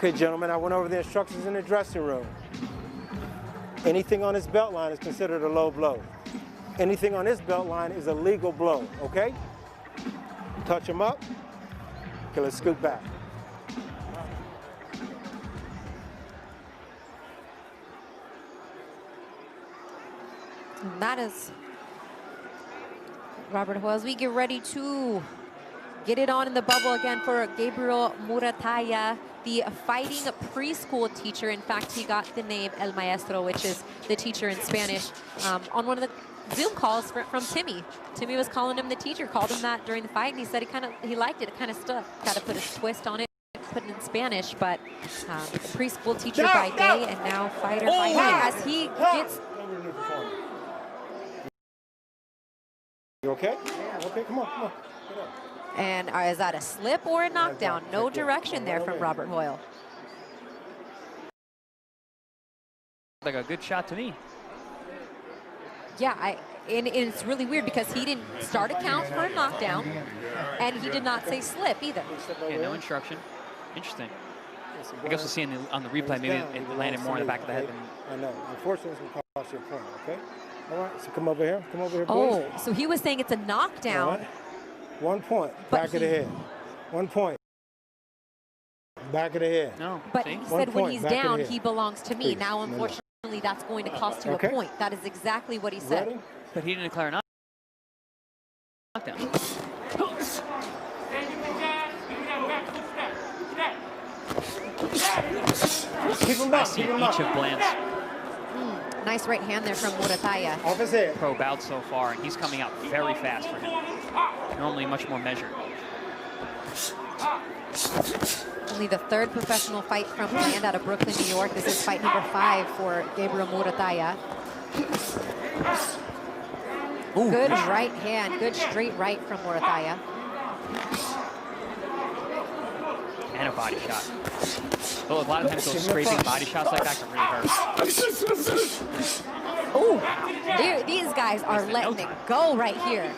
Okay, gentlemen, I went over the instructions in the dressing room. Anything on this belt line is considered a low blow. Anything on this belt line is a legal blow, okay? Touch them up. Okay, let's scoot back. And that is Robert Hoyle. As we get ready to get it on in the bubble again for Gabriel Muratalla, the fighting preschool teacher. In fact, he got the name El Maestro, which is the teacher in Spanish, on one of the Zoom calls from Timmy. Timmy was calling him the teacher, called him that during the fight, and he said he liked it. It kind of stuck. Got to put a twist on it, put it in Spanish, but preschool teacher by day and now fighter by night as he gets. You okay? Yeah, okay, come on, come on. Get up. And is that a slip or a knockdown? No direction there from Robert Hoyle. Like a good shot to me. Yeah, and it's really weird because he didn't start a count for a knockdown, and he did not say slip either. Yeah, no instruction. Interesting. I guess we'll see on the replay, maybe it landed more in the back of the head than... I know. Unfortunately, it's going to cost you a point, okay? All right, so come over here. Come over here, please. Oh, so he was saying it's a knockdown. Right. 1 point, back of the head. 1 point, back of the head. No, but see? he said when he's down, he belongs to me. Please. Now, unfortunately, that's going to cost you a point. That is exactly what he said. Ready? But he didn't declare a knockdown. Keep him down, I see each of Bland's nice right hand there from Muratalla. Off his head. pro bouts so far, and he's coming out very fast for him. Normally much more measured. Only the third professional fight from Bland out of Brooklyn, New York. This is fight number 5 for Gabriel Muratalla. Ooh, good right hand, good straight right from Muratalla. And a body shot. Well, a lot of times those scraping body shots like that can really hurt. Oh, these guys are letting it go right here.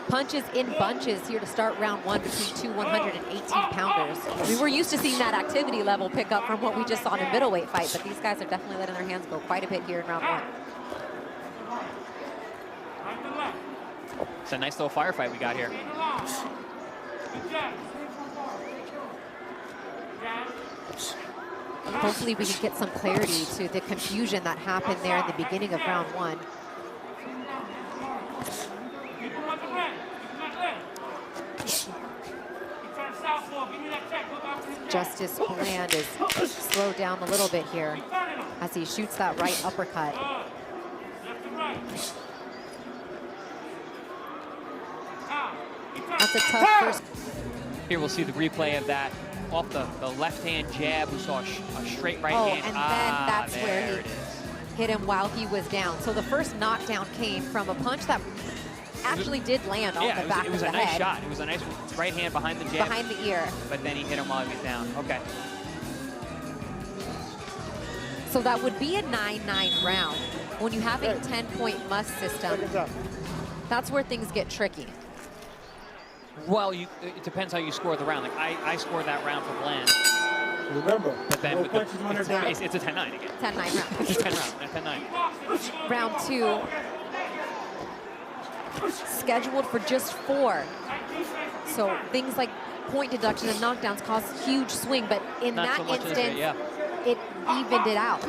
Punches in bunches here to start round 1 between two 118-pounders. We were used to seeing that activity level pick up from what we just saw in a middleweight fight, but these guys are definitely letting their hands go quite a bit here in round 1. It's a nice little firefight we got here. Hopefully we can get some clarity to the confusion that happened there in the beginning of round 1. Justice Bland is slowed down a little bit here as he shoots that right uppercut. That's a tough first. Here we'll see the replay of that off the left-hand jab. We saw a straight right hand. And then that's where he hit him while he was down. So the first knockdown came from a punch that actually did land on the back of the head. It was a nice shot. It was a nice right hand behind the jab. Behind the ear. But then he hit him while he was down. Okay. So that would be a 9-9 round. When you have a 10-point must system, that's where things get tricky. Well, it depends how you score the round. Like I scored that round for Bland. Remember, but then it's a 10-9 again. 10-9 round. It's a 10 round, 10-9. Round 2, scheduled for just 4. So things like point deduction and knockdowns cause huge swing, but in that instant, it evened it out.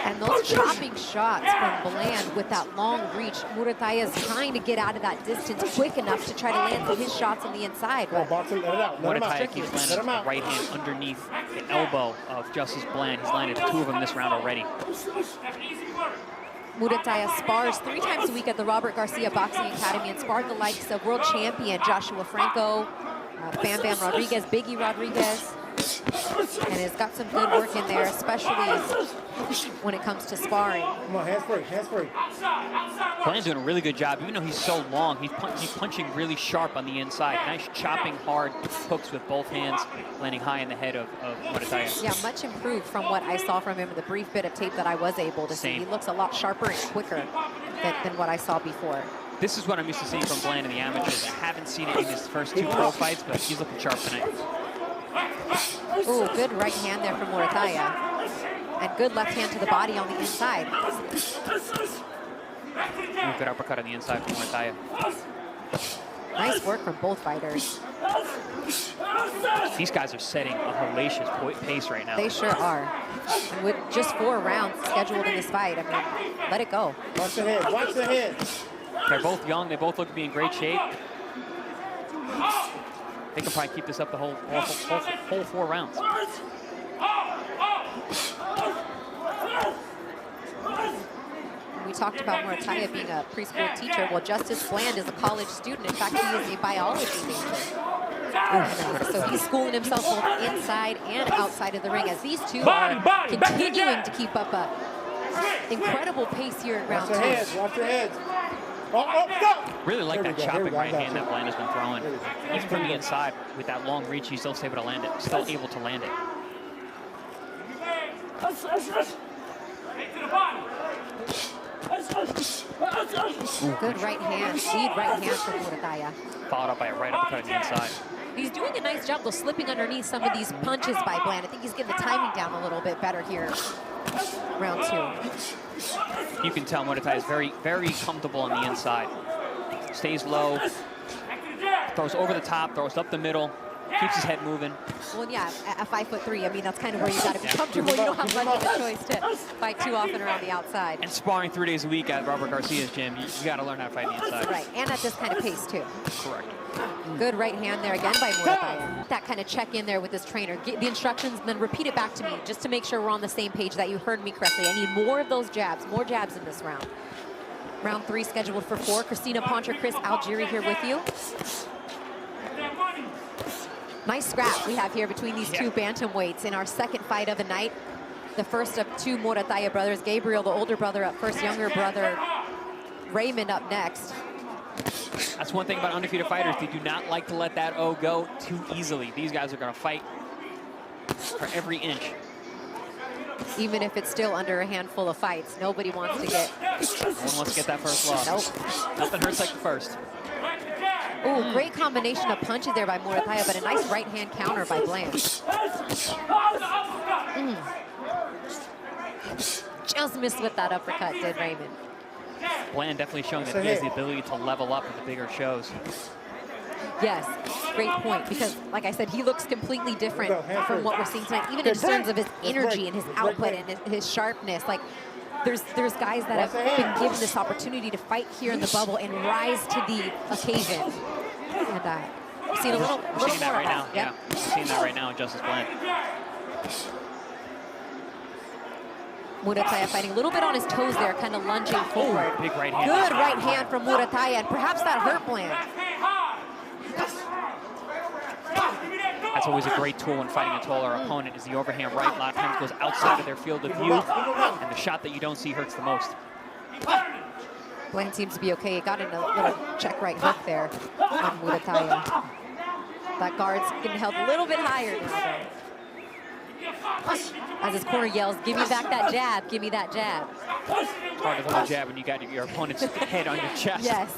And those chopping shots from Bland with that long reach, Muratalla is trying to get out of that distance quick enough to try to land some of his shots on the inside. But Muratalla keeps landing the right hand underneath the elbow of Justice Bland. He's landed 2 of them this round already. Muratalla spars 3 times a week at the Robert Garcia Boxing Academy and sparred the likes of world champion Joshua Franco, Bam Bam Rodriguez, Biggie Rodriguez, and has got some good work in there, especially when it comes to sparring. Come on, hands free, hands free. Bland's doing a really good job. Even though he's so long, he's punching really sharp on the inside. Nice chopping hard hooks with both hands, landing high in the head of Muratalla. Yeah, much improved from what I saw from him in the brief bit of tape that I was able to see. He looks a lot sharper and quicker than what I saw before. This is what I'm used to seeing from Bland in the amateurs. I haven't seen it in his first 2 pro fights, but he's looking sharp tonight. Ooh, good right hand there from Muratalla. And good left hand to the body on the inside. Ooh, good uppercut on the inside from Muratalla. Nice work from both fighters. These guys are setting a hellacious pace right now. They sure are. And with just 4 rounds scheduled in this fight, I mean, let it go. Watch the head, watch the head. They're both young. They both look to be in great shape. They can probably keep this up the whole 4 rounds. We talked about Muratalla being a preschool teacher. Well, Justice Bland is a college student. In fact, he is a biology major. So he's schooling himself both inside and outside of the ring, as these two are continuing to keep up a incredible pace here in round 2. Watch your heads, watch your heads. Really like that chopping right hand that Bland has been throwing. Even from the inside, with that long reach, he's still able to land it. Still able to land it. Ooh, good right hand, lead right hand from Muratalla. Followed up by a right uppercut on the inside. He's doing a nice job, though, slipping underneath some of these punches by Bland. I think he's getting the timing down a little bit better here. Round 2. You can tell Muratalla is very, very comfortable on the inside. Stays low, throws over the top, throws up the middle, keeps his head moving. Well, yeah, at 5'3", I mean, that's kind of where you got to be comfortable. You don't have much of a choice to fight too often around the outside. And sparring 3 days a week at Robert Garcia's gym, you got to learn how to fight the inside. Right, and at this kind of pace, too. Correct. Good right hand there again by Muratalla. That kind of check in there with this trainer. Get the instructions, then repeat it back to me, just to make sure we're on the same page, that you heard me correctly. I need more of those jabs, more jabs in this round. Round 3 scheduled for 4. Christina Poncher, Chris Algieri here with you. Nice scrap we have here between these 2 bantamweights in our second fight of the night. The first of 2 Muratalla brothers. Gabriel, the older brother, up first. Younger brother Raymond up next. That's one thing about undefeated fighters. They do not like to let that O go too easily. These guys are going to fight for every inch. Even if it's still under a handful of fights, nobody wants to get... No one wants to get that first loss. Nope. Nothing hurts like the first. Ooh, great combination of punches there by Muratalla, but a nice right hand counter by Bland. Just missed with that uppercut, did Raymond. Bland definitely showing that he has the ability to level up at the bigger shows. Yes, great point, because like I said, he looks completely different from what we're seeing tonight, even in terms of his energy and his output and his sharpness. Like, there's guys that have been given this opportunity to fight here in the bubble and rise to the occasion. And we've seen a little We're seeing that more right now. of that. Yeah, we're seeing that right now in Justice Bland. Muratalla fighting a little bit on his toes there, kind of lunging forward. Big right hand. Good right hand from Muratalla, and perhaps that hurt Bland. That's always a great tool when fighting a taller opponent, is the overhand right. A lot of times goes outside of their field of view, and the shot that you don't see hurts the most. Bland seems to be okay. He got in a little check right hook there on Muratalla. That guard's getting held a little bit higher now, though. As his corner yells, give me back that jab, give me that jab. It's hard to hold a jab when you got your opponent's head on your chest. Yes.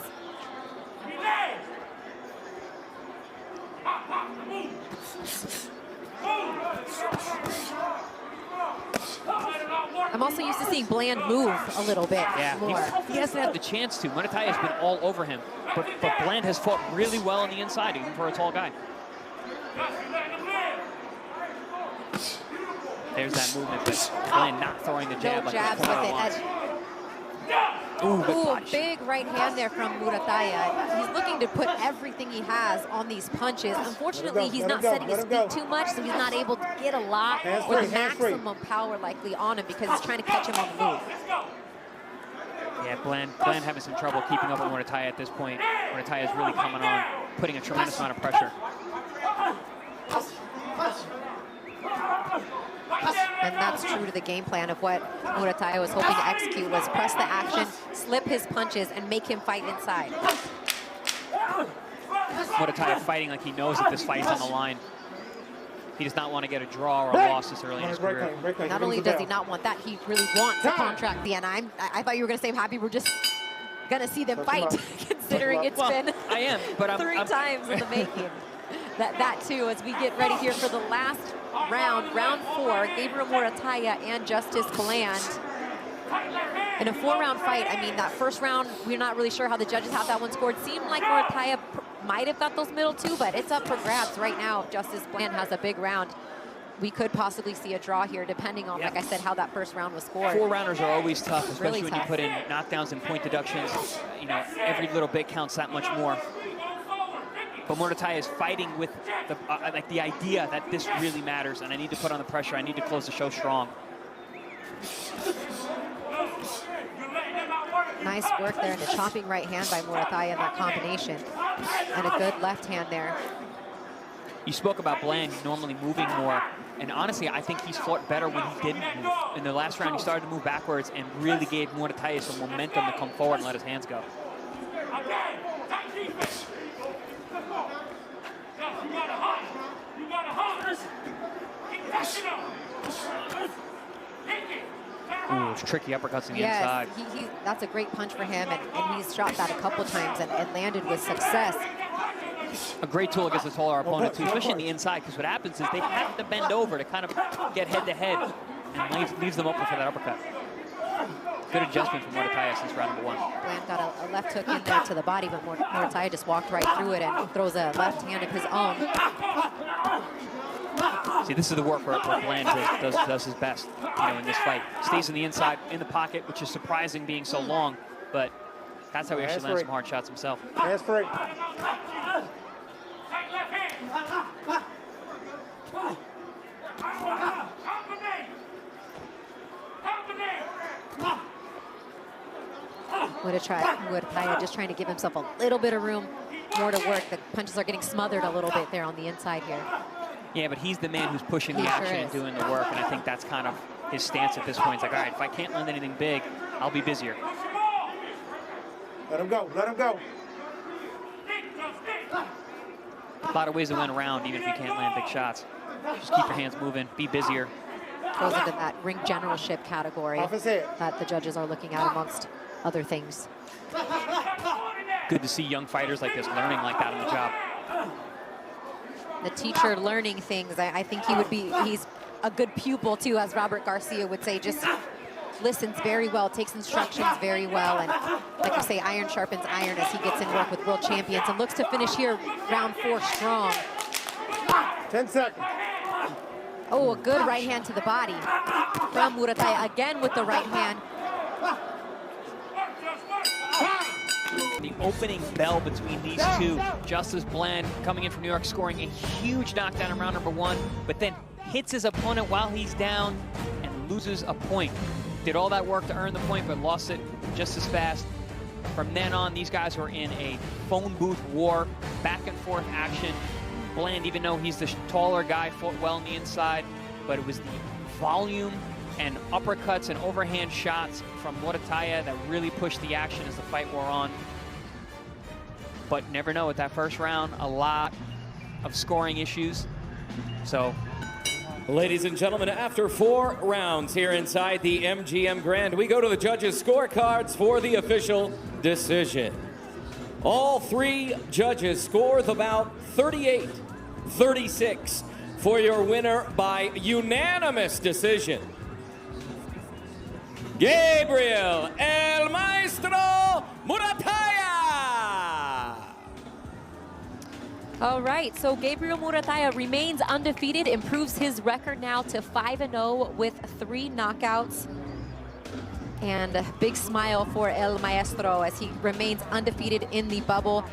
I'm also used to seeing Bland move a little bit more. He hasn't had the chance to. Muratalla has been all over him, but Bland has fought really well on the inside, even for a tall guy. There's that movement, but Bland not throwing the jab like jabs with it. Ooh, big right hand there from Muratalla. He's looking to put everything he has on these punches. Unfortunately, he's not setting his feet too much, so he's not able to get a lot or the maximum power likely on him, because he's trying to catch him on the move. Yeah, Bland having some trouble keeping up with Muratalla at this point. Muratalla is really coming on, putting a tremendous amount of pressure. And that's true to the game plan of what Muratalla was hoping to execute, was press the action, slip his punches, and make him fight inside. Muratalla fighting like he knows that this fight's on the line. He does not want to get a draw or a loss this early in his career. Not only does he not want that, he really wants to contract the end. I thought you were going to say, I'm happy we're just going to see them fight, considering it's been I am, but three times in the making. That too, as we get ready here for the last round, round 4, Gabriel Muratalla and Justice Bland. In a 4-round fight, I mean, that first round, we're not really sure how the judges have that one scored. Seemed like Muratalla might have got those middle 2, but it's up for grabs right now. If Justice Bland has a big round, we could possibly see a draw here, depending on, like I said, how that first round was scored. 4-rounders are always tough, especially Really when tough. you put in knockdowns and point deductions. You know, every little bit counts that much more. But Muratalla is fighting with the like the idea that this really matters, and I need to put on the pressure. I need to close the show strong. Nice work there, and a chopping right hand by Muratalla in that combination, and a good left hand there. You spoke about Bland normally moving more, and honestly, I think he's fought better when he didn't move. In the last round, he started to move backwards and really gave Muratalla some momentum to come forward and let his hands go. Ooh, it's tricky uppercuts on the inside. That's a great punch for him, and he's shot that a couple times and landed with success. A great tool against a taller opponent, too, especially on the inside, because what happens is they have to bend over to kind of get head-to-head, and leaves them open for that uppercut. Good adjustment from Muratalla since round number 1. Bland got a left hook in there to the body, but Muratalla just walked right through it and throws a left hand of his own. See, this is the work where Bland does his best, you know, in this fight. Stays in the inside, in the pocket, which is surprising being so long, but that's how he actually lands some hard shots himself. Hands free. Muratalla just trying to give himself a little bit of room, more to work. The punches are getting smothered a little bit there on the inside here. Yeah, but he's the man who's pushing the action and doing the work, and I think that's kind of his stance at this point. It's like, all right, if I can't land anything big, I'll be busier. Let him go. Let him go. A lot of ways to win a round, even if you can't land big shots. Just keep your hands moving, be busier. Goes into that ring generalship category Off his head. that the judges are looking at amongst other things. Good to see young fighters like this learning like that on the job. The teacher learning things. I think he's a good pupil too, as Robert Garcia would say. Just listens very well, takes instructions very well, and like you say, iron sharpens iron as he gets in work with world champions and looks to finish here round 4 strong. 10 seconds. Oh, a good right hand to the body from Muratalla, again with the right hand. The opening bell between these two. Justice Bland coming in from New York, scoring a huge knockdown in round number 1, but then hits his opponent while he's down and loses a point. Did all that work to earn the point, but lost it just as fast. From then on, these guys were in a phone booth war, back and forth action. Bland, even though he's the taller guy, fought well on the inside, but it was the volume and uppercuts and overhand shots from Muratalla that really pushed the action as the fight wore on. But never know, with that first round, a lot of scoring issues. So, ladies and gentlemen, after 4 rounds here inside the MGM Grand, we go to the judges' scorecards for the official decision. All 3 judges score the bout 38-36 for your winner by unanimous decision, Gabriel El Maestro Muratalla. All right, so Gabriel Muratalla remains undefeated, improves his record now to 5-0 with 3 knockouts. And a big smile for El Maestro as he remains undefeated in the bubble.